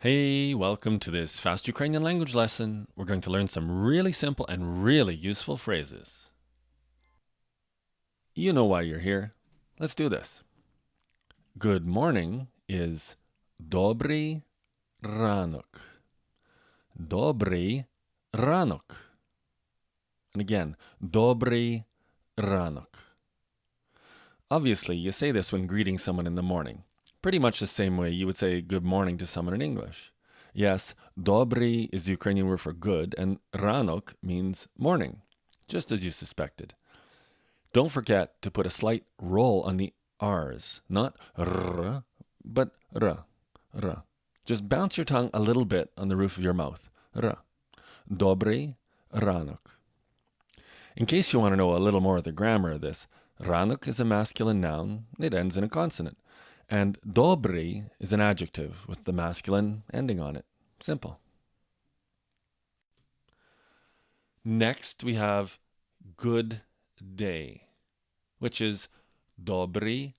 Hey, welcome to this fast Ukrainian language lesson. We're going to learn some really simple and really useful phrases. You know why you're here. Let's do this. Good morning is Dobry ranok. Dobry ranok. And again, Dobry ranok. Obviously, you say this when greeting someone in the morning. Pretty much the same way you would say good morning to someone in English. Yes, dobry is the Ukrainian word for good, and ranok means morning, just as you suspected. Don't forget to put a slight roll on the R's, not r, but r, r. Just bounce your tongue a little bit on the roof of your mouth. R. Dobry ranok. In case you want to know a little more of the grammar of this, ranok is a masculine noun. It ends in a consonant. And dobry is an adjective with the masculine ending on it. Simple. Next, we have good day, which is dobry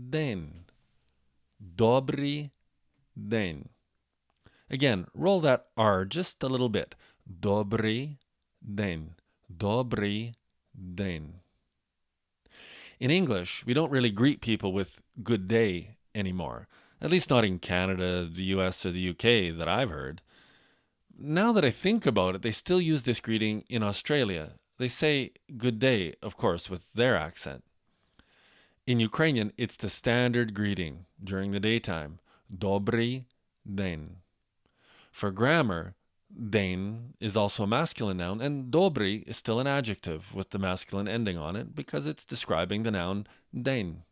den. Dobry den. Again, roll that R just a little bit. Dobry den. Dobry den. In English, we don't really greet people with good day anymore, at least not in Canada, the US, or the UK that I've heard. Now that I think about it, they still use this greeting in Australia. They say good day, of course, with their accent. In Ukrainian, it's the standard greeting during the daytime. Dobry den. For grammar, den is also a masculine noun, and dobry is still an adjective with the masculine ending on it because it's describing the noun den.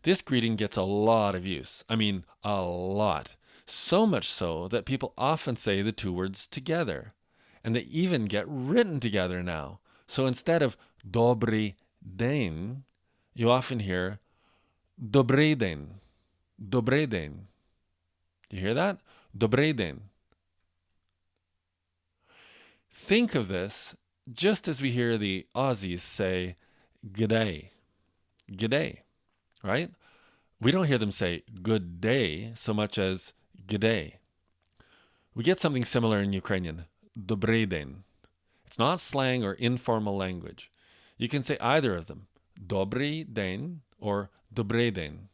This greeting gets a lot of use. I mean, a lot. So much so that people often say the two words together. And they even get written together now. So instead of dobry den, you often hear dobry den. Dobry den. Do you hear that? Dobry den. Think of this just as we hear the Aussies say g'day. G'day, right? We don't hear them say good day so much as g'day. We get something similar in Ukrainian, dobry den. It's not slang or informal language. You can say either of them, dobry den or dobry den.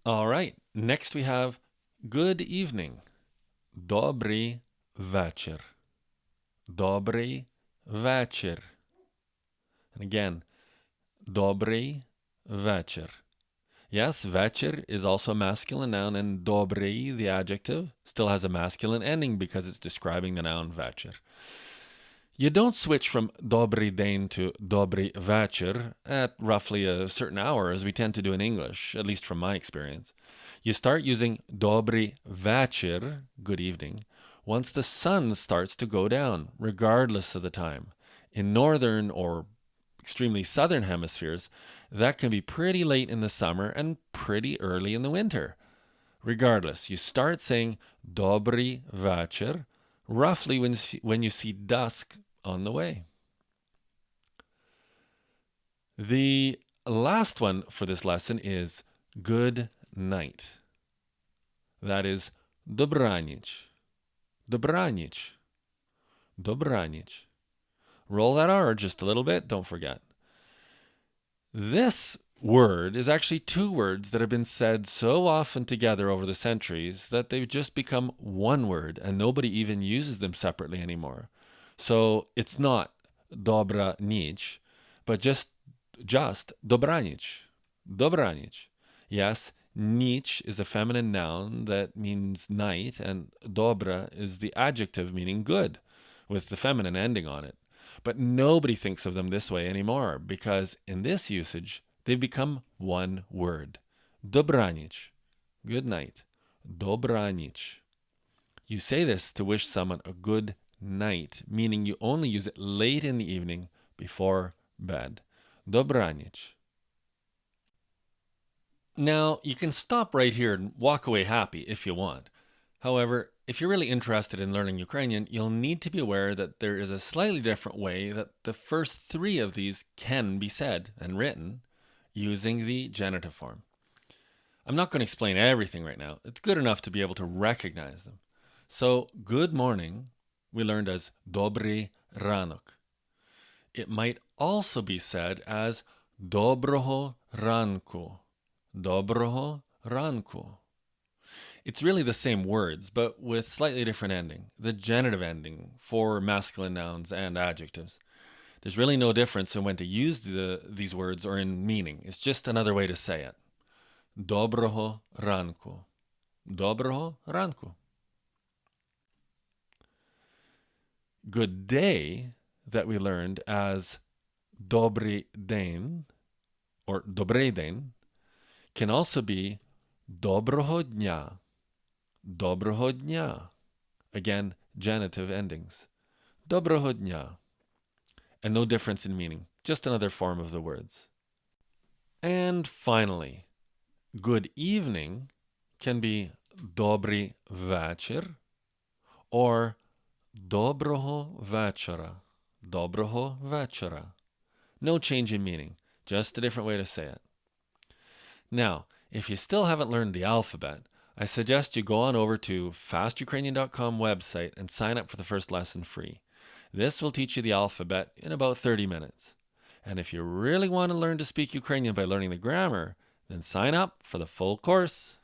All right, next we have good evening, dobry вечір. Добрий вечір. And again, добрий вечір. Yes, вечір is also a masculine noun, and добрий, the adjective, still has a masculine ending because it's describing the noun вечір. You don't switch from добрий день to добрий вечір at roughly a certain hour, as we tend to do in English, at least from my experience. You start using добрий вечір, good evening, once the sun starts to go down, regardless of the time. In northern or extremely southern hemispheres, that can be pretty late in the summer and pretty early in the winter. Regardless, you start saying dobry вечір roughly when you see dusk on the way. The last one for this lesson is good night. That is добраніч. Добраніч. Добраніч. Roll that R just a little bit, don't forget. This word is actually two words that have been said so often together over the centuries that they've just become one word and nobody even uses them separately anymore. So it's not dobra nić, but just dobranic. Dobranic. Yes, nić is a feminine noun that means night, and dobra is the adjective meaning good, with the feminine ending on it. But nobody thinks of them this way anymore because in this usage, they've become one word. Dobranic. Good night. Dobranic. You say this to wish someone a good night, meaning you only use it late in the evening before bed. Dobranic. Now, you can stop right here and walk away happy if you want. However, if you're really interested in learning Ukrainian, you'll need to be aware that there is a slightly different way that the first three of these can be said and written using the genitive form. I'm not going to explain everything right now. It's good enough to be able to recognize them. So, good morning, we learned as Dobry ranok. It might also be said as Dobroho ranku. Dobroho ranku. It's really the same words, but with slightly different ending. The genitive ending for masculine nouns and adjectives. There's really no difference in when to use these words or in meaning. It's just another way to say it. Dobroho ranku. Dobroho ranku. Good day, that we learned as Dobry den or Dobry den, can also be Dobroho dnia. Dobroho dnia. Again, genitive endings. Dobroho dnia. And no difference in meaning, just another form of the words. And finally, good evening can be Dobry večer or Dobroho večera. Dobroho večera. No change in meaning, just a different way to say it. Now, if you still haven't learned the alphabet, I suggest you go on over to fastukrainian.com website and sign up for the first lesson free. This will teach you the alphabet in about 30 minutes. And if you really want to learn to speak Ukrainian by learning the grammar, then sign up for the full course.